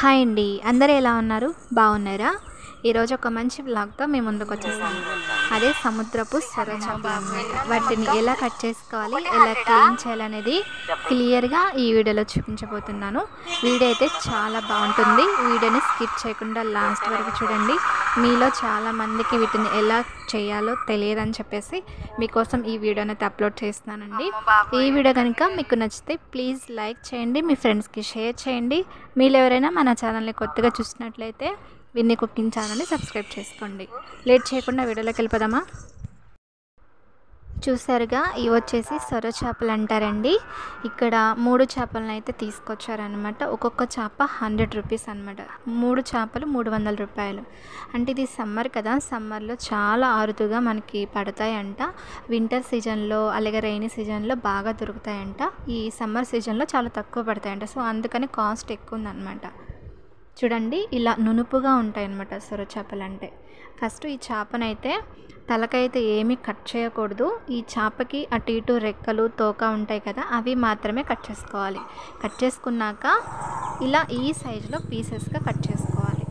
Hi అండి, అందరూ ఎలా ఉన్నారు? బాగున్నారా? ఈరోజు ఒక మంచి వ్లాగ్తో మేము ముందుకు వచ్చేసాము. అదే సముద్రపు సొర చేపలు అన్నమాట. వాటిని ఎలా కట్ చేసుకోవాలి, ఎలా క్లీన్ చేయాలనేది క్లియర్గా ఈ వీడియోలో చూపించబోతున్నాను. వీడియో అయితే చాలా బాగుంటుంది. వీడియోని స్కిప్ చేయకుండా లాస్ట్ వరకు చూడండి. మీలో చాలామందికి వీటిని ఎలా చేయాలో తెలియదని చెప్పేసి మీకోసం ఈ వీడియోని అయితే అప్లోడ్ చేస్తున్నానండి. ఈ వీడియో కనుక మీకు నచ్చితే ప్లీజ్ లైక్ చేయండి, మీ ఫ్రెండ్స్కి షేర్ చేయండి. మీరు ఎవరైనా మన ఛానల్ని కొత్తగా చూసినట్లయితే విన్నీ కుకింగ్ ఛానల్ని సబ్స్క్రైబ్ చేసుకోండి. లేట్ చేయకుండా వీడియోలోకి వెళ్ళిపోదామా? చూసారుగా, ఇవి వచ్చేసి సొర చేపలు అంటారండి. ఇక్కడ 3 చేపలను అయితే తీసుకొచ్చారనమాట. ఒక్కొక్క చేప 100 రూపీస్ అనమాట. 3 చేపలు 300 రూపాయలు. అంటే ఇది సమ్మర్ కదా, సమ్మర్లో చాలా అరుదుగా మనకి పడతాయంట. వింటర్ సీజన్లో అలాగే రైనీ సీజన్లో బాగా దొరుకుతాయంట. ఈ సమ్మర్ సీజన్లో చాలా తక్కువ పడతాయంట. సో అందుకని కాస్ట్ ఎక్కువ ఉందన్నమాట. చూడండి, ఇలా నునుపుగా ఉంటాయి అన్నమాట సొర చేపలు అంటే. ఫస్ట్ ఈ చేపనైతే తలకైతే ఏమీ కట్ చేయకూడదు. ఈ చేపకి అటు ఇటు రెక్కలు తోక ఉంటాయి కదా, అవి మాత్రమే కట్ చేసుకోవాలి. కట్ చేసుకున్నాక ఇలా ఈ సైజులో పీసెస్గా కట్ చేసుకోవాలి.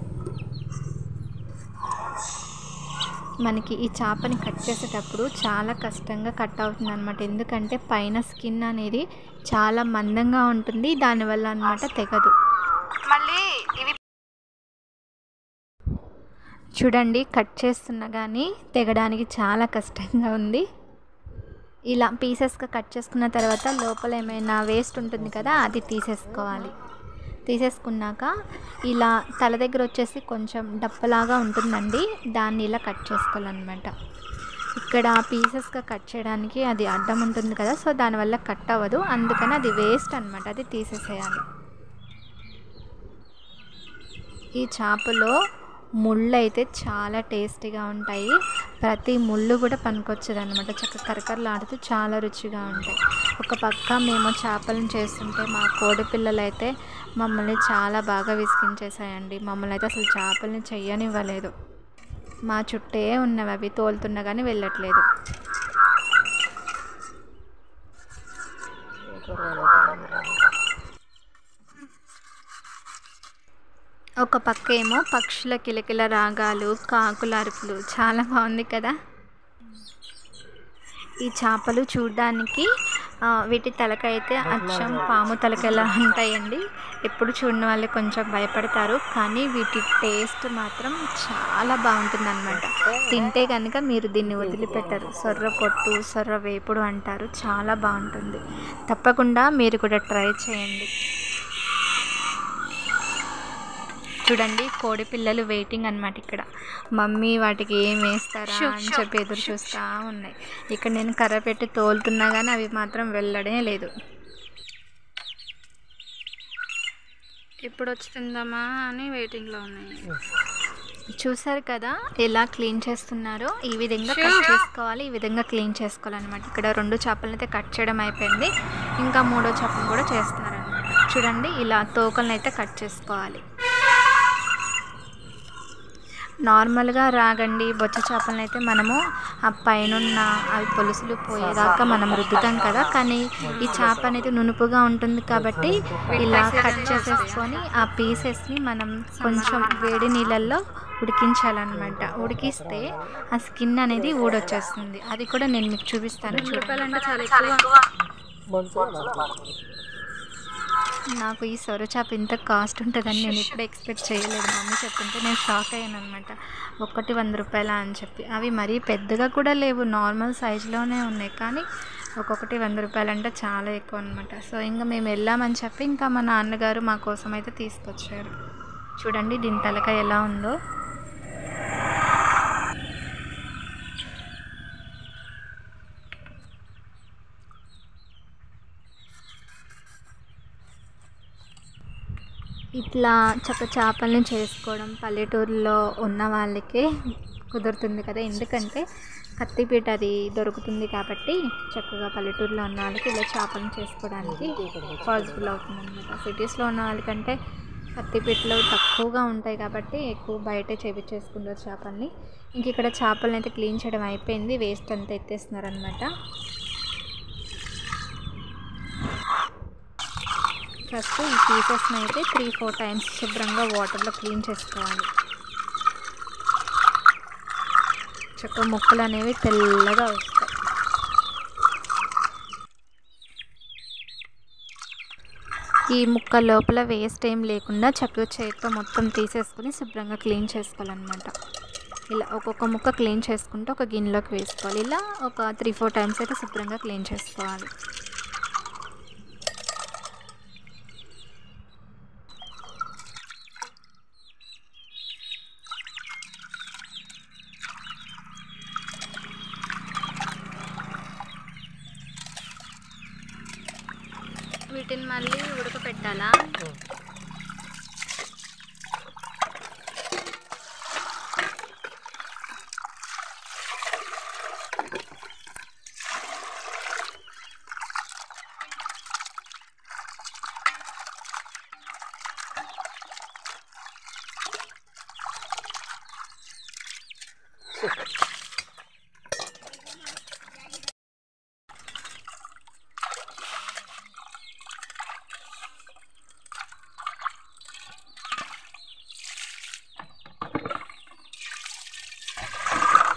మనకి ఈ చేపని కట్ చేసేటప్పుడు చాలా కష్టంగా కట్ అవుతుంది అనమాట. ఎందుకంటే పైన స్కిన్ అనేది చాలా మందంగా ఉంటుంది, దానివల్ల అనమాట తెగదు. మళ్ళీ ఇవి చూడండి, కట్ చేస్తున్నా కానీ తెగడానికి చాలా కష్టంగా ఉంది. ఇలా పీసెస్గా కట్ చేసుకున్న తర్వాత లోపల ఏమైనా వేస్ట్ ఉంటుంది కదా, అది తీసేసుకోవాలి. తీసేసుకున్నాక ఇలా తల దగ్గర వచ్చేసి కొంచెం డప్పలాగా ఉంటుందండి, దాన్ని ఇలా కట్ చేసుకోవాలన్నమాట. ఇక్కడ పీసెస్గా కట్ చేయడానికి అది అడ్డం ఉంటుంది కదా, సో దానివల్ల కట్ అవ్వదు, అందుకని అది వేస్ట్ అనమాట, అది తీసేసేయాలి. ఈ చేపలో ముళ్ళు అయితే చాలా టేస్టీగా ఉంటాయి. ప్రతి ముళ్ళు కూడా పనికొచ్చేది అనమాట. చక్కగా కరకరలాడుతూ చాలా రుచిగా ఉంటాయి. ఒక పక్క మేము చేపలను చేస్తుంటే మా కోడి పిల్లలు అయితే మమ్మల్ని చాలా బాగా విసిగించేసాయండి. మమ్మల్ని అయితే అసలు చేపల్ని చెయ్యనివ్వలేదు. మా చుట్టే ఉన్నవి, అవి తోలుతున్నా కానీ వెళ్ళట్లేదు. ఒక పక్క ఏమో పక్షుల కిలకిల రాగాలు, కాకుల అరుపులు, చాలా బాగుంది కదా. ఈ చేపలు చూడడానికి వీటి తలకైతే అచ్చం పాము తలకెలా ఉంటాయండి. ఎప్పుడు చూడని వాళ్ళు కొంచెం భయపడతారు, కానీ వీటి టేస్ట్ మాత్రం చాలా బాగుంటుంది అనమాట. తింటే కనుక మీరు దీన్ని వదిలిపెట్టరు. సొర్ర పొట్టు, సొర్ర వేపుడు అంటారు, చాలా బాగుంటుంది. తప్పకుండా మీరు కూడా ట్రై చేయండి. చూడండి, కోడి పిల్లలు వెయిటింగ్ అనమాట. ఇక్కడ మమ్మీ వాటికి ఏం వేస్తారా అని చెప్పి ఎదురు చూస్తూ ఉన్నాయి. ఇక్కడ నేను కర్ర పెట్టి తోలుతున్నా కానీ అవి మాత్రం వెళ్ళడే లేదు. ఎప్పుడు వచ్చిందమ్మా అని వెయిటింగ్లో ఉన్నాయి. చూసారు కదా ఎలా క్లీన్ చేస్తున్నారో. ఈ విధంగా కట్ చేసుకోవాలి, ఈ విధంగా క్లీన్ చేసుకోవాలన్నమాట. ఇక్కడ 2 చేపలను అయితే కట్ చేయడం అయిపోయింది, ఇంకా 3వ చేపను కూడా చేస్తున్నారనమాట. చూడండి, ఇలా తోకలను అయితే కట్ చేసుకోవాలి. నార్మల్గా రాగండి బొచ్చ చేపలను అయితే మనము ఆ పైన అవి పొలుసులు పోయేదాకా మనం రుద్దుతాం కదా, కానీ ఈ చేప అనేది నునుపుగా ఉంటుంది కాబట్టి ఇలా కట్ చేసేసుకొని ఆ పీసెస్ని మనం కొంచెం వేడి నీళ్ళల్లో ఉడికించాలన్నమాట. ఉడికిస్తే ఆ స్కిన్ అనేది ఊడొచ్చేస్తుంది. అది కూడా నేను మీకు చూపిస్తాను. చూడాలంటే చాలా ఎక్కువ. నాకు ఈ సొర చేప ఇంత కాస్ట్ ఉంటుందని నేను ఇప్పుడు ఎక్స్పెక్ట్ చేయలేదు. మమ్మీ చెప్తుంటే నేను షాక్ అయ్యాను అనమాట. ఒక్కటి 100 రూపాయలా అని చెప్పి. అవి మరీ పెద్దగా కూడా లేవు, నార్మల్ సైజులోనే ఉన్నాయి, కానీ ఒక్కొక్కటి 100 రూపాయలు అంటే చాలా ఎక్కువ అనమాట. సో ఇంకా మేము వెళ్ళామని చెప్పి ఇంకా మా నాన్నగారు మా కోసం అయితే తీసుకొచ్చారు. చూడండి దీని తలకాయ ఎలా ఉందో. ఇట్లా చేపల్ని చేసుకోవడం పల్లెటూరులో ఉన్న వాళ్ళకే కుదురుతుంది కదా, ఎందుకంటే కత్తిపీట అది దొరుకుతుంది కాబట్టి చక్కగా పల్లెటూరులో ఉన్న వాళ్ళకి ఇలా చేపలను చేసుకోవడానికి పాసిబుల్ అవుతుంది అనమాట. సిటీస్లో ఉన్న వాళ్ళకంటే కత్తిపీటలు తక్కువగా ఉంటాయి కాబట్టి ఎక్కువ బయటే చేపించేసుకుంటారు చేపల్ని. ఇంక ఇక్కడ చేపలను అయితే క్లీన్ చేయడం అయిపోయింది, వేస్ట్ అంతా ఎత్తేస్తున్నారనమాట. ఫస్ట్ ఈ పీసెస్ని అయితే 3-4 టైమ్స్ శుభ్రంగా వాటర్లో క్లీన్ చేసుకోవాలి. చక్కగా ముక్కలు అనేవి తెల్లగా వస్తాయి. ఈ ముక్క లోపల వేస్ట్ ఏం లేకుండా చక్కగా చేతితో మొత్తం తీసేసుకుని శుభ్రంగా క్లీన్ చేసుకోవాలన్నమాట. ఇలా ఒక్కొక్క ముక్క క్లీన్ చేసుకుంటూ ఒక గిన్నెలోకి వేసుకోవాలి. ఇలా ఒక 3-4 టైమ్స్ అయితే శుభ్రంగా క్లీన్ చేసుకోవాలి. వీటిని మళ్ళీ ఉడకపెట్టాలా?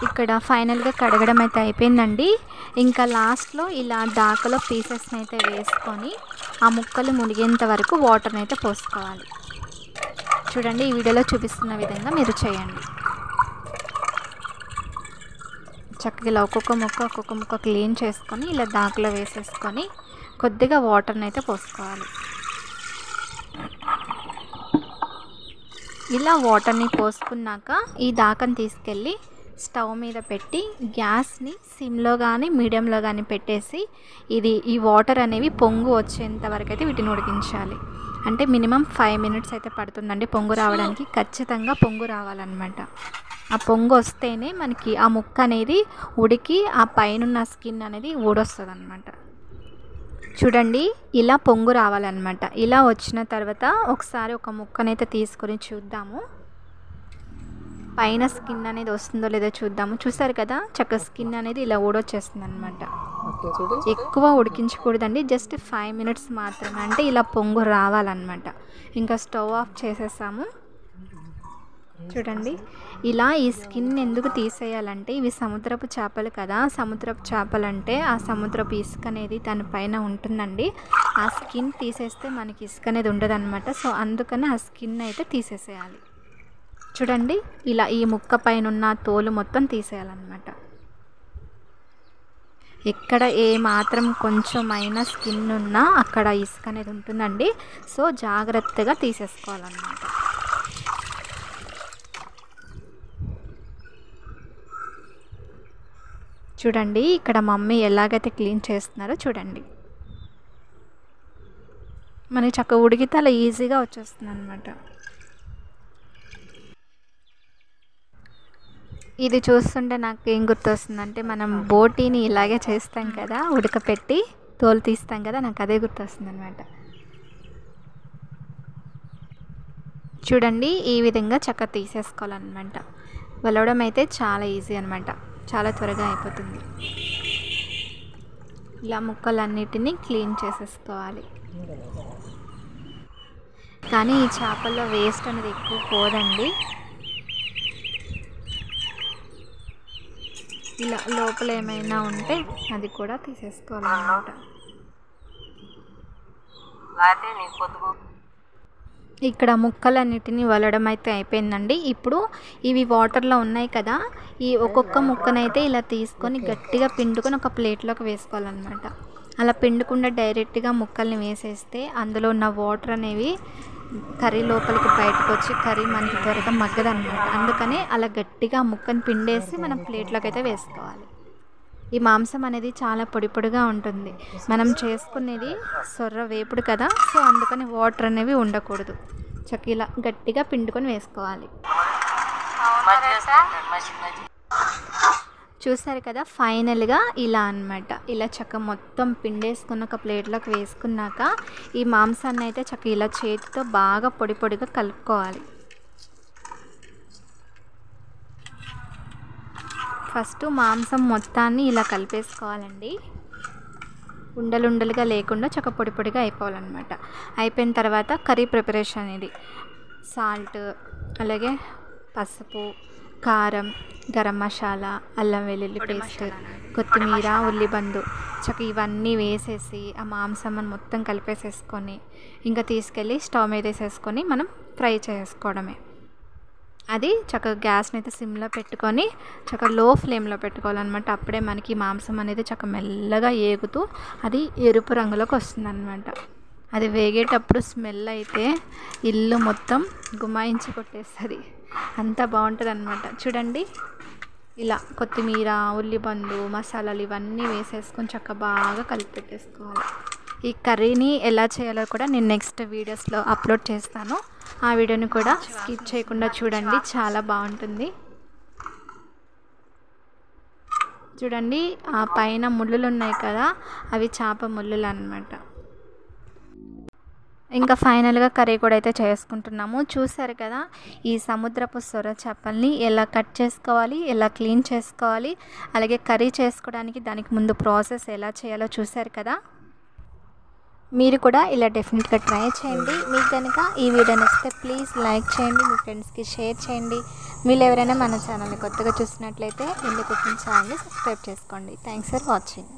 ఇక్కడ ఫైనల్గా కడగడం అయితే అయిపోయిందండి. ఇంకా లాస్ట్లో ఇలా దాకలో పీసెస్ని అయితే వేసుకొని ఆ ముక్కలు మునిగేంత వరకు వాటర్ని అయితే పోసుకోవాలి. చూడండి, ఈ వీడియోలో చూపిస్తున్న విధంగా మీరు చేయండి. చక్కగా ఇలా ఒక్కొక్క ముక్క క్లీన్ చేసుకొని ఇలా దాకలో వేసేసుకొని కొద్దిగా వాటర్ని అయితే పోసుకోవాలి. ఇలా వాటర్ని పోసుకున్నాక ఈ దాకని తీసుకెళ్ళి స్టవ్ మీద పెట్టి గ్యాస్ని సిమ్లో కానీ మీడియంలో కానీ పెట్టేసి ఈ వాటర్ అనేవి పొంగు వచ్చేంత వరకు అయితే వీటిని ఉడికించాలి. అంటే మినిమం 5 మినిట్స్ అయితే పడుతుందండి పొంగు రావడానికి. ఖచ్చితంగా పొంగు రావాలన్నమాట. ఆ పొంగు వస్తేనే మనకి ఆ ముక్క అనేది ఉడికి ఆ పైనున్న స్కిన్ అనేది ఊడొస్తుంది అన్నమాట. చూడండి, ఇలా పొంగు రావాలన్నమాట. ఇలా వచ్చిన తర్వాత ఒకసారి ఒక ముక్కనైతే తీసుకొని చూద్దాము, పైన స్కిన్ అనేది వస్తుందో లేదో చూద్దాము. చూసారు కదా, చక్కగా స్కిన్ అనేది ఇలా ఊడొచ్చేస్తుంది అనమాట. ఎక్కువ ఉడికించకూడదండి, జస్ట్ 5 మినిట్స్ మాత్రమే. అంటే ఇలా పొంగు రావాలన్నమాట. ఇంకా స్టవ్ ఆఫ్ చేసేసాము. చూడండి, ఇలా ఈ స్కిన్ ఎందుకు తీసేయాలంటే ఇవి సముద్రపు చేపలు కదా. సముద్రపు చేపలు అంటే ఆ సముద్రపు ఇసుక అనేది దానిపైన ఉంటుందండి. ఆ స్కిన్ తీసేస్తే మనకి ఇసుక అనేది ఉండదన్నమాట. సో అందుకని ఆ స్కిన్ అయితే తీసేసేయాలి. చూడండి, ఇలా ఈ ముక్క పైన ఉన్న తోలు మొత్తం తీసేయాలన్నమాట. ఎక్కడ ఏ మాత్రం కొంచెమైనా స్కిన్ ఉన్నా అక్కడ ఇసుక అనేది ఉంటుందండి. సో జాగ్రత్తగా తీసేసుకోవాలన్నమాట. చూడండి, ఇక్కడ మమ్మీ ఎలాగైతే క్లీన్ చేస్తున్నారో చూడండి. మనకి చక్కగా ఉడికితే అలా ఈజీగా వచ్చేస్తుంది అనమాట. ఇది చూస్తుంటే నాకు ఏం గుర్తొస్తుందంటే, మనం బోటీని ఇలాగే చేస్తాం కదా, ఉడకపెట్టి తోలు తీస్తాం కదా, నాకు అదే గుర్తొస్తుంది అనమాట. చూడండి, ఈ విధంగా చక్కగా తీసేసుకోవాలన్నమాట. వలవడం అయితే చాలా ఈజీ అనమాట, చాలా త్వరగా అయిపోతుంది. ఇలా ముక్కలన్నిటినీ క్లీన్ చేసేసుకోవాలి. కానీ ఈ చేపల్లో వేస్ట్ అనేది ఎక్కువ పోదండి. ఇలా లోపల ఏమైనా ఉంటే అది కూడా తీసేసుకోవాలన్నమాట. ఇక్కడ ముక్కలన్నిటిని వలడం అయితే అయిపోయిందండి. ఇప్పుడు ఇవి వాటర్లో ఉన్నాయి కదా, ఈ ఒక్కొక్క ముక్కనైతే ఇలా తీసుకొని గట్టిగా పిండుకొని ఒక ప్లేట్లోకి వేసుకోవాలన్నమాట. అలా పిండకుండా డైరెక్ట్గా ముక్కల్ని వేసేస్తే అందులో ఉన్న వాటర్ అనేవి కర్రీ లోపలికి బయటకు వచ్చి కర్రీ మనకి త్వరగా మగ్గదన్నమాట. అందుకనే అలా గట్టిగా ముక్కని పిండేసి మనం ప్లేట్లోకి అయితే వేసుకోవాలి. ఈ మాంసం అనేది చాలా పొడి పొడిగా ఉంటుంది. మనం చేసుకునేది సొర్ర వేపుడు కదా, సో అందుకని వాటర్ అనేవి ఉండకూడదు. చక్కగా ఇలా గట్టిగా పిండుకొని వేసుకోవాలి. చూసారు కదా, ఫైనల్గా ఇలా అన్నమాట. ఇలా చక్కగా మొత్తం పిండేసుకున్న ఒక ప్లేట్లోకి వేసుకున్నాక ఈ మాంసాన్ని అయితే చక్కగా ఇలా చేతితో బాగా పొడి పొడిగా కలుపుకోవాలి. ఫస్ట్ మాంసం మొత్తాన్ని ఇలా కలిపేసుకోవాలండి. ఉండలుగా లేకుండా చక్క పొడి పొడిగా అయిపోవాలన్నమాట. అయిపోయిన తర్వాత కర్రీ ప్రిపరేషన్ ఇది సాల్ట్, అలాగే పసుపు, కారం, గరం మసాలా, అల్లం వెల్లుల్లి పేస్ట్, కొత్తిమీర, ఉల్లిబందు చక్క ఇవన్నీ వేసేసి ఆ మాంసం మొత్తం కలిపేసేసుకొని ఇంకా తీసుకెళ్ళి స్టవ్ మీద వేసేసుకొని మనం ఫ్రై చేసుకోవడమే. అది చక్కగా గ్యాస్ని అయితే సిమ్లో పెట్టుకొని చక్కగా లో ఫ్లేమ్లో పెట్టుకోవాలన్నమాట. అప్పుడే మనకి మాంసం అనేది చక్కగా మెల్లగా ఏగుతూ అది ఎరుపు రంగులోకి వస్తుందన్నమాట. అది వేగేటప్పుడు స్మెల్ అయితే ఇల్లు మొత్తం గుమాయించి కొట్టేస్తుంది, అంత బాగుంటుంది అన్నమాట. చూడండి, ఇలా కొత్తిమీర, ఉల్లిబందు, మసాలాలు ఇవన్నీ వేసేసుకొని చక్కగా బాగా కలిపి పెట్టేసుకోవాలి. ఈ కర్రీని ఎలా చేయాలో కూడా నేను నెక్స్ట్ వీడియోస్లో అప్లోడ్ చేస్తాను. ఆ వీడియోని కూడా స్కిప్ చేయకుండా చూడండి, చాలా బాగుంటుంది. చూడండి, ఆ పైన ముళ్ళులు ఉన్నాయి కదా, అవి చేప ముళ్ళులు అన్నమాట. ఇంకా ఫైనల్గా కర్రీ కూడా అయితే చేసుకుంటున్నాము. చూసారు కదా, ఈ సముద్రపు సొర చేపల్ని ఎలా కట్ చేసుకోవాలి, ఎలా క్లీన్ చేసుకోవాలి, అలాగే కర్రీ చేసుకోవడానికి దానికి ముందు ప్రాసెస్ ఎలా చేయాలో చూసారు కదా. మీరు కూడా ఇలా డెఫినెట్గా ట్రై చేయండి. మీకు కనుక ఈ వీడియో నచ్చితే ప్లీజ్ లైక్ చేయండి, మీ ఫ్రెండ్స్కి షేర్ చేయండి. మీరు ఎవరైనా మన ఛానల్ని కొత్తగా చూసినట్లయితే ఇండియా కుకింగ్ ఛానల్ని సబ్స్క్రైబ్ చేసుకోండి. Thanks for watching.